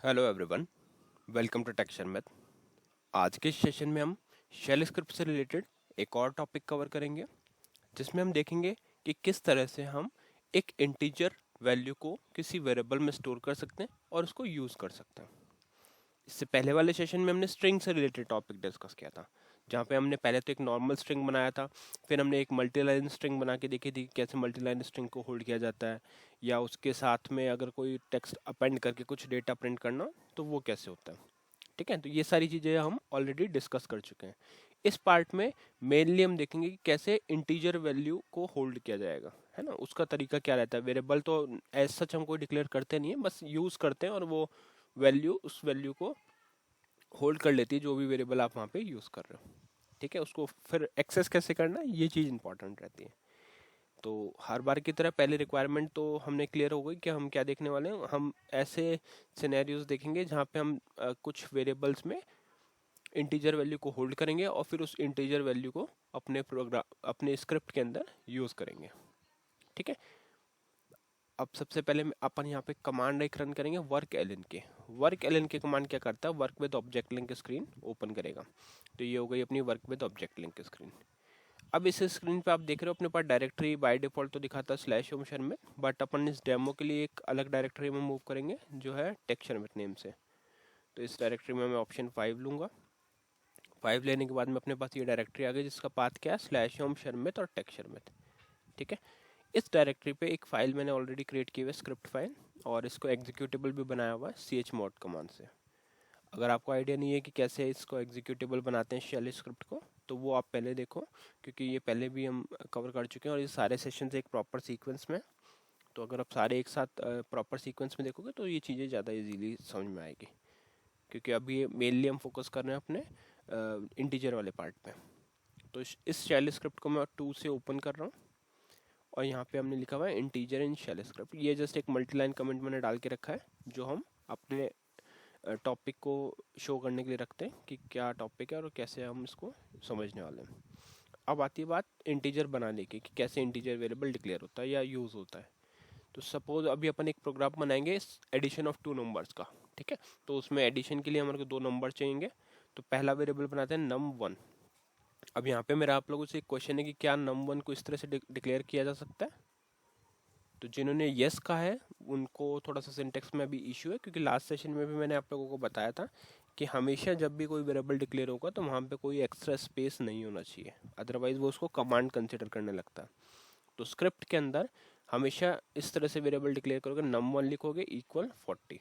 Hello everyone, welcome to texture math. आज के session में हम शेल स्क्रिप्ट से रिलेटेड एक और टॉपिक कवर करेंगे, जिसमें हम देखेंगे कि किस तरह से हम एक इंटीजर वैल्यू को किसी वेरिएबल में स्टोर कर सकते हैं और उसको यूज़ कर सकते हैं। इससे पहले वाले सेशन में हमने स्ट्रिंग से रिलेटेड टॉपिक डिस्कस किया था, जहाँ पे हमने पहले तो एक नॉर्मल स्ट्रिंग बनाया था, फिर हमने एक मल्टी लाइन स्ट्रिंग बना के देखी थी कैसे मल्टी लाइन स्ट्रिंग को होल्ड किया जाता है, या उसके साथ में अगर कोई टेक्स्ट अपेंड करके कुछ डेटा प्रिंट करना तो वो कैसे होता है। ठीक है, तो ये सारी चीज़ें हम ऑलरेडी डिस्कस कर चुके हैं। इस पार्ट में मेनली हम देखेंगे कि कैसे इंटीजर वैल्यू को होल्ड किया जाएगा, है ना। उसका तरीका क्या रहता है। वेरिएबल तो एज सच हम कोई डिक्लेयर करते नहीं है, बस यूज़ करते हैं और वो वैल्यू उस वैल्यू को होल्ड कर लेती है, जो भी वेरिएबल आप वहाँ पे यूज़ कर रहे हो। ठीक है, उसको फिर एक्सेस कैसे करना है, ये चीज़ इंपॉर्टेंट रहती है। तो हर बार की तरह पहले रिक्वायरमेंट तो हमने क्लियर हो गई कि हम क्या देखने वाले हैं। हम ऐसे सिनेरियोज देखेंगे जहाँ पे हम कुछ वेरिएबल्स में इंटीजर वैल्यू को होल्ड करेंगे और फिर उस इंटीजर वैल्यू को अपने प्रोग्राम अपने स्क्रिप्ट के अंदर यूज़ करेंगे। ठीक है, अब सबसे पहले अपन यहाँ पे कमांड एक रन करेंगे वर्क एल के। वर्क एल के कमांड क्या करता है, work with object link screen open करेगा। तो ये हो गई अपनी work with object link screen. अब इस स्क्रीन पे आप देख रहे हो अपने पास डायरेक्टरी बाय डिफॉल्ट तो दिखाता है स्लैश होम शर्मित, बट अपन इस डेमो के लिए एक अलग डायरेक्टरी में मूव करेंगे जो है टेक्स्ट शर्मित नेम से। तो इस डायरेक्टरी में मैं ऑप्शन 5 लूँगा। 5 लेने के बाद में अपने पास ये डायरेक्टरी आ गई जिसका पाथ क्या है, स्लैश होम शर्मित और टेक्स्ट शर्मित। ठीक है, इस डायरेक्टरी पे एक फाइल मैंने ऑलरेडी क्रिएट की हुई है, स्क्रिप्ट फाइल, और इसको एग्जीक्यूटेबल भी बनाया हुआ है chmod कमांड से। अगर आपको आइडिया नहीं है कि कैसे इसको एग्जीक्यूटेबल बनाते हैं शेल स्क्रिप्ट को, तो वो आप पहले देखो, क्योंकि ये पहले भी हम कवर कर चुके हैं और ये सारे सेशन एक प्रॉपर सीक्वेंस में। तो अगर आप सारे एक साथ प्रॉपर सीक्वेंस में देखोगे तो ये चीज़ें ज़्यादा इजीली समझ में आएगी, क्योंकि अभी ये मेनली हम फोकस कर रहे हैं अपने इंटीजर वाले पार्ट पे। तो इस शेल स्क्रिप्ट को मैं 2 से ओपन कर रहा हूँ और यहाँ पे हमने लिखा हुआ है इंटीजर इन शेल स्क्रिप्ट। ये जस्ट एक मल्टी लाइन कमेंट मैंने डाल के रखा है, जो हम अपने टॉपिक को शो करने के लिए रखते हैं कि क्या टॉपिक है और कैसे हम इसको समझने वाले हैं। अब आती है बात इंटीजर बनाने की, कि कैसे इंटीजर वेरिएबल डिक्लेयर होता है या यूज़ होता है। तो सपोज अभी अपन एक प्रोग्राम बनाएंगे एडिशन ऑफ 2 नंबर्स का। ठीक है, तो उसमें एडिशन के लिए हमारे को 2 नंबर चाहिए। तो पहला वेरिएबल बनाते हैं num1। अब यहाँ पे मेरा आप लोगों से एक क्वेश्चन है कि क्या num1 को इस तरह से डिक्लेयर किया जा सकता है। तो जिन्होंने यस कहा है उनको थोड़ा सा सिंटेक्स में अभी इशू है, क्योंकि लास्ट सेशन में भी मैंने आप लोगों को बताया था कि हमेशा जब भी कोई वेरिएबल डिक्लेयर होगा तो वहाँ पे कोई एक्स्ट्रा स्पेस नहीं होना चाहिए, अदरवाइज वो उसको कमांड कंसिडर करने लगता है। तो स्क्रिप्ट के अंदर हमेशा इस तरह से वेरिएबल डिक्लेयर करोगे, num1 लिखोगे इक्वल 40।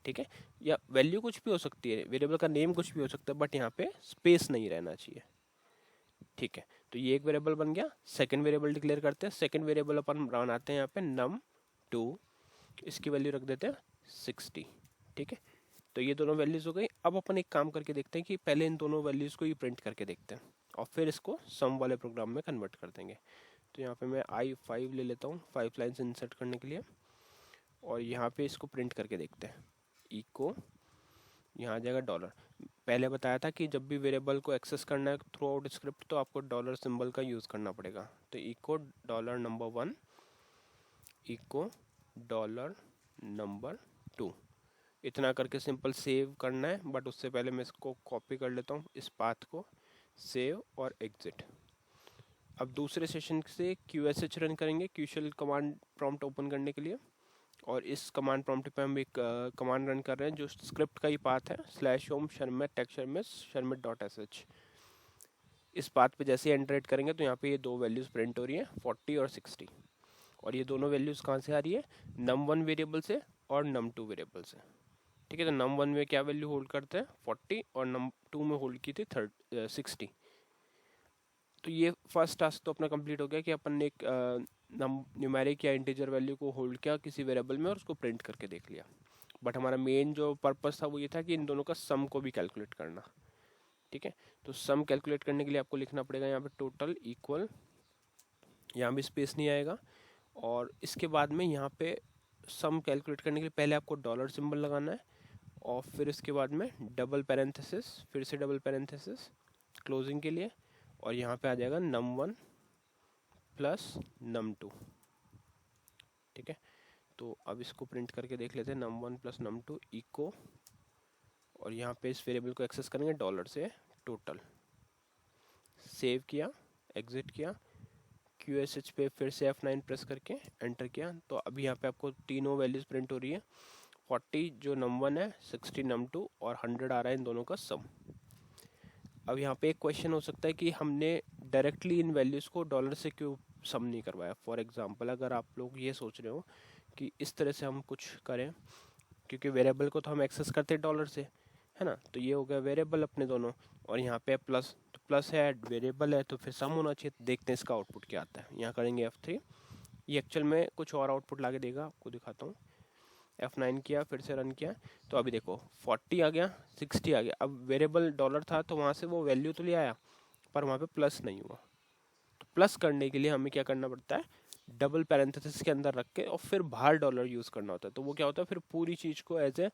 ठीक है, या वैल्यू कुछ भी हो सकती है, वेरिएबल का नेम कुछ भी हो सकता है, बट यहाँ पे स्पेस नहीं रहना चाहिए। ठीक है, तो ये एक वेरिएबल बन गया। सेकंड वेरिएबल डिक्लेयर करते हैं। सेकंड वेरिएबल अपन बनाते हैं यहाँ पे num2, इसकी वैल्यू रख देते हैं 60। ठीक है, तो ये दोनों वैल्यूज हो गई। अब अपन एक काम करके देखते हैं कि पहले इन दोनों वैल्यूज को ही प्रिंट करके देखते हैं और फिर इसको सम वाले प्रोग्राम में कन्वर्ट कर देंगे। तो यहाँ पे मैं i5 ले लेता हूँ 5 लाइन्स इंसर्ट करने के लिए, और यहाँ पे इसको प्रिंट करके देखते हैं। इको, यहाँ आ जाएगा डॉलर। पहले बताया था कि जब भी वेरिएबल को एक्सेस करना है थ्रू आउट स्क्रिप्ट तो आपको डॉलर सिंबल का यूज़ करना पड़ेगा। तो echo dollar number 1, echo dollar number 2, इतना करके सिंपल सेव करना है। बट उससे पहले मैं इसको कॉपी कर लेता हूँ, इस पाथ को, सेव और एग्जिट। अब दूसरे सेशन से QSH रन करेंगे, क्यूशल कमांड प्रॉम्प्ट ओपन करने के लिए। और इस कमांड प्रॉम्प्ट पे हम एक कमांड रन कर रहे हैं जो स्क्रिप्ट का ही पाथ है, slash home Sharmit text Sharmit Sharmit dot sh। इस पाथ पे जैसे एंटर करेंगे तो यहाँ पे ये दो वैल्यूज प्रिंट हो रही है 40 और 60। और ये दोनों वैल्यूज कहाँ से आ रही है, num1 वेरिएबल से और num2 वेरिएबल से। ठीक है, तो num1 में क्या वैल्यू होल्ड करते हैं 40 और num2 में होल्ड की थी 60। तो ये फर्स्ट टास्क तो अपना कंप्लीट हो गया कि अपन ने एक न्यूमेरिक या इंटीजर वैल्यू को होल्ड किया किसी वेरिएबल में और उसको प्रिंट करके देख लिया। बट हमारा मेन जो पर्पस था वो ये था कि इन दोनों का सम को भी कैलकुलेट करना। ठीक है, तो सम कैलकुलेट करने के लिए आपको लिखना पड़ेगा यहाँ पे टोटल इक्वल, यहाँ भी स्पेस नहीं आएगा, और इसके बाद में यहाँ पे सम कैलकुलेट करने के लिए पहले आपको डॉलर सिंबल लगाना है और फिर इसके बाद में डबल पैरेंथेसिस, फिर से डबल पैरेंथेसिस क्लोजिंग के लिए, और यहाँ पे आ जाएगा num1 प्लस num2। ठीक है, तो अब इसको प्रिंट करके देख लेते हैं, num1 प्लस num2 इको, और यहाँ पे इस वेरिएबल को एक्सेस करेंगे डॉलर से टोटल। सेव किया, एग्जिट किया, QSH पे फिर से F9 प्रेस करके एंटर किया, तो अभी यहाँ पे आपको तीनों वैल्यूज प्रिंट हो रही है। 40 जो num1 है, 60 num2 और 100 आ रहा है इन दोनों का सम। अब यहाँ पे एक क्वेश्चन हो सकता है कि हमने डायरेक्टली इन वैल्यूज को डॉलर से क्यों सम नहीं करवाया। फॉर एग्जांपल अगर आप लोग ये सोच रहे हो कि इस तरह से हम कुछ करें, क्योंकि वेरिएबल को तो हम एक्सेस करते हैं डॉलर से, है ना, तो ये हो गया वेरिएबल अपने दोनों, और यहाँ पे प्लस, तो प्लस है, वेरिएबल है, तो फिर सम होना चाहिए। तो देखते हैं इसका आउटपुट क्या आता है। यहाँ करेंगे F3, ये एक्चुअल में कुछ और आउटपुट ला के देगा, आपको दिखाता हूँ। F9 किया, फिर से रन किया, तो अभी देखो 40 आ गया, 60 आ गया। अब वेरिएबल डॉलर था तो वहाँ से वो वैल्यू तो ले आया, पर वहाँ पे प्लस नहीं हुआ। तो प्लस करने के लिए हमें क्या करना पड़ता है, डबल पैरेंथेसिस के अंदर रख के और फिर बाहर डॉलर यूज़ करना होता है। तो वो क्या होता है, फिर पूरी चीज़ को एज ए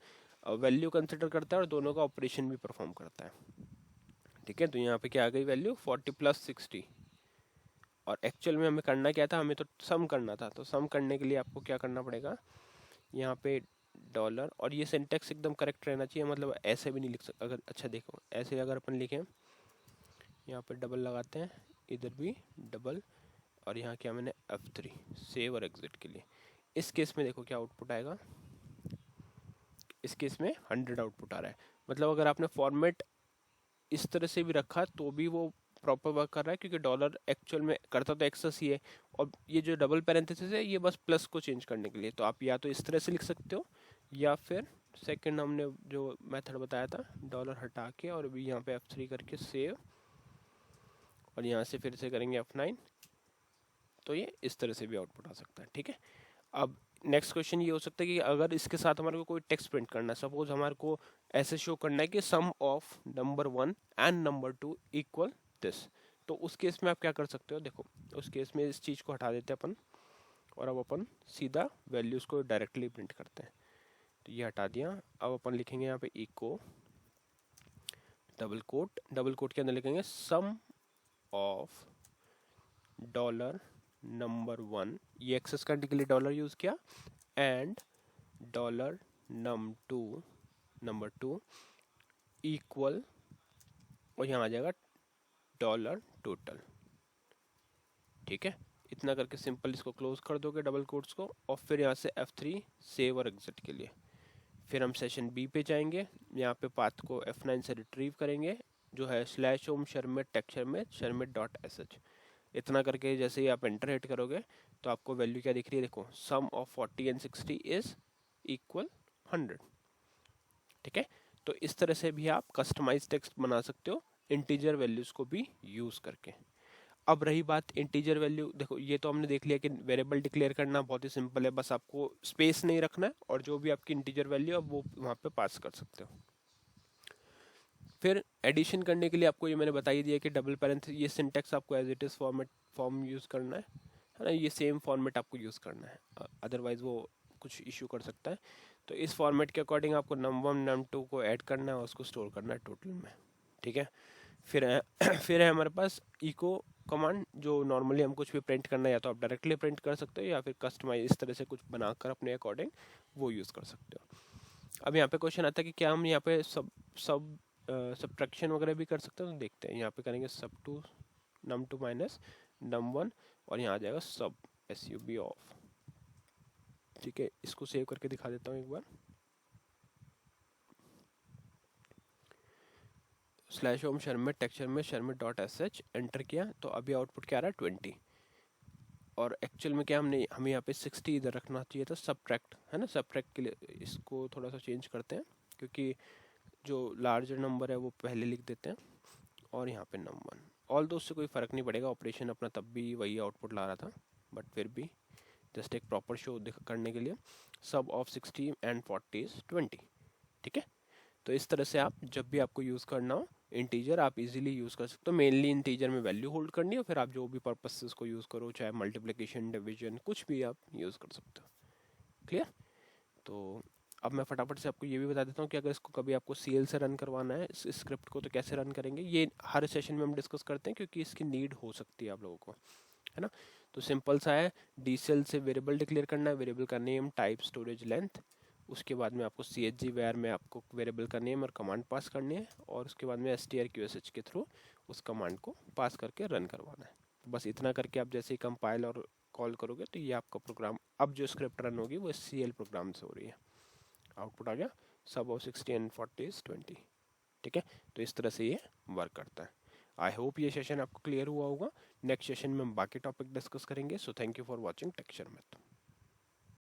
वैल्यू कंसिडर करता है और दोनों का ऑपरेशन भी परफॉर्म करता है। ठीक है, तो यहाँ पे क्या आ गई वैल्यू 40 प्लस 60, और एक्चुअल में हमें करना क्या था, हमें तो सम करना था। तो सम करने के लिए आपको क्या करना पड़ेगा, यहाँ पे डॉलर, और ये सिंटेक्स एकदम करेक्ट रहना चाहिए, मतलब ऐसे भी नहीं लिख सकते। अगर अच्छा देखो, ऐसे अगर अपन लिखें, यहाँ पे डबल लगाते हैं, इधर भी डबल, और यहाँ क्या मैंने F3 सेव और एग्जिट के लिए। इस केस में देखो क्या आउटपुट आएगा, इस केस में 100 आउटपुट आ रहा है। मतलब अगर आपने फॉर्मेट इस तरह से भी रखा तो भी वो प्रॉपर वर्क कर रहा है, क्योंकि डॉलर एक्चुअल में करता तो एक्सेस ही है, और ये जो डबल पैरेंथेसिस है ये बस प्लस को चेंज करने के लिए। तो आप या तो इस तरह से लिख सकते हो, या फिर सेकंड हमने जो मेथड बताया था, डॉलर हटा के और अभी यहाँ पे F3 करके सेव, और यहाँ से फिर से करेंगे F9, तो ये इस तरह से भी आउटपुट आ सकता है। ठीक है, अब नेक्स्ट क्वेश्चन ये हो सकता है कि अगर इसके साथ हमारे को कोई टेक्स्ट प्रिंट करना है, सपोज हमारे को ऐसे शो करना है कि sum of number 1 and number 2 equal this, तो उस केस में आप क्या कर सकते हो, देखो उस केस में इस चीज़ को हटा देते हैं अपन, और अब अपन सीधा वैल्यूज को डायरेक्टली प्रिंट करते हैं। तो ये हटा दिया, अब अपन लिखेंगे यहाँ पे इको डबल कोट के अंदर लिखेंगे सम ऑफ डॉलर नंबर 1, ये एक्सेस करने के लिए डॉलर यूज किया, एंड डॉलर नंबर 2 इक्वल, और यहाँ आ जाएगा डॉलर टोटल। ठीक है, इतना करके सिंपल इसको क्लोज कर दोगे डबल कोट्स को, और फिर यहाँ से F3 सेव और एग्जिट के लिए। फिर हम सेशन बी पे जाएंगे, यहाँ पे पाथ को F9 से रिट्रीव करेंगे, जो है /home shermit इतना करके जैसे ही आप एंटर हिट करोगे तो आपको वैल्यू क्या दिख रही है, देखो सम ऑफ 40 एंड 60 इज इक्वल 100। ठीक है, तो इस तरह से भी आप कस्टमाइज टेक्स्ट बना सकते हो इंटीजर वैल्यूज को भी यूज करके। अब रही बात इंटीजर वैल्यू, देखो ये तो हमने देख लिया कि वेरिएबल डिक्लेयर करना बहुत ही सिंपल है, बस आपको स्पेस नहीं रखना है और जो भी आपकी इंटीजर वैल्यू है वो वहाँ पे पास कर सकते हो। फिर एडिशन करने के लिए आपको ये मैंने बता ही दिया कि डबल पैरेंथेसिस, ये सिंटेक्स आपको as it is form use करना है ना, ये सेम फॉर्मेट आपको यूज़ करना है, अदरवाइज वो कुछ इशू कर सकता है। तो इस फॉर्मेट के अकॉर्डिंग आपको num1 num2 को ऐड करना है और उसको स्टोर करना है टोटल में। ठीक है, फिर है फिर है हमारे पास इको कमांड, जो नॉर्मली हम कुछ भी प्रिंट करना है या तो आप डायरेक्टली प्रिंट कर सकते हो या फिर कस्टमाइज इस तरह से कुछ बनाकर अपने अकॉर्डिंग वो यूज़ कर सकते हो। अब यहाँ पे क्वेश्चन आता है कि क्या हम यहाँ पे सब्ट्रैक्शन वगैरह भी कर सकते हैं, तो देखते हैं। यहाँ पे करेंगे sub2 num2 माइनस num1, और यहाँ आ जाएगा sub ऑफ। ठीक है, इसको सेव करके दिखा देता हूँ एक बार। /home shermit टेक्सचर में shermit.sh एंटर किया, तो अभी आउटपुट क्या आ रहा है 20, और एक्चुअल में क्या हमें यहाँ पे 60 इधर रखना चाहिए था, सब्ट्रैक्ट है ना। सब्ट्रैक्ट के लिए इसको थोड़ा सा चेंज करते हैं, क्योंकि जो लार्जर नंबर है वो पहले लिख देते हैं, और यहाँ पे num1। ऑल दो उससे कोई फ़र्क नहीं पड़ेगा, ऑपरेशन अपना तब भी वही आउटपुट ला रहा था, बट फिर भी जस्ट एक प्रॉपर शो करने के लिए सब ऑफ 60 एंड 40 इज 20। ठीक है, तो इस तरह से आप जब भी आपको यूज़ करना हो इंटीजर, आप इजीली यूज़ कर सकते हो। मेनली इंटीजर में वैल्यू होल्ड करनी हो, फिर आप जो भी पर्पस से उसको यूज़ करो, चाहे मल्टीप्लिकेशन, डिवीजन, कुछ भी आप यूज़ कर सकते हो। क्लियर? तो अब मैं फटाफट से आपको ये भी बता देता हूँ कि अगर इसको कभी आपको CL से रन करवाना है इस स्क्रिप्ट को, तो कैसे रन करेंगे। ये हर सेशन में हम डिस्कस करते हैं, क्योंकि इसकी नीड हो सकती है आप लोगों को, है ना। तो सिंपल सा है, डी सेल से वेरिएबल डिक्लेयर करना है, वेरिएबल का नेम, टाइप, स्टोरेज, लेंथ। उसके बाद में आपको CHG वेयर में आपको वेरिएबल का नेम और कमांड पास करनी है, और उसके बाद में strqsh के थ्रू उस कमांड को पास करके रन करवाना है। तो बस इतना करके आप जैसे ही कंपाइल और कॉल करोगे तो ये आपका प्रोग्राम, अब जो स्क्रिप्ट रन होगी वो CL प्रोग्राम से हो रही है। आउटपुट आ गया, सब ऑफ 60 एंड 40 is 20। ठीक है, तो इस तरह से ये वर्क करता है। आई होप ये सेशन आपको क्लियर हुआ होगा। नेक्स्ट सेशन में हम बाकी टॉपिक डिस्कस करेंगे। So thank you for watching texture math.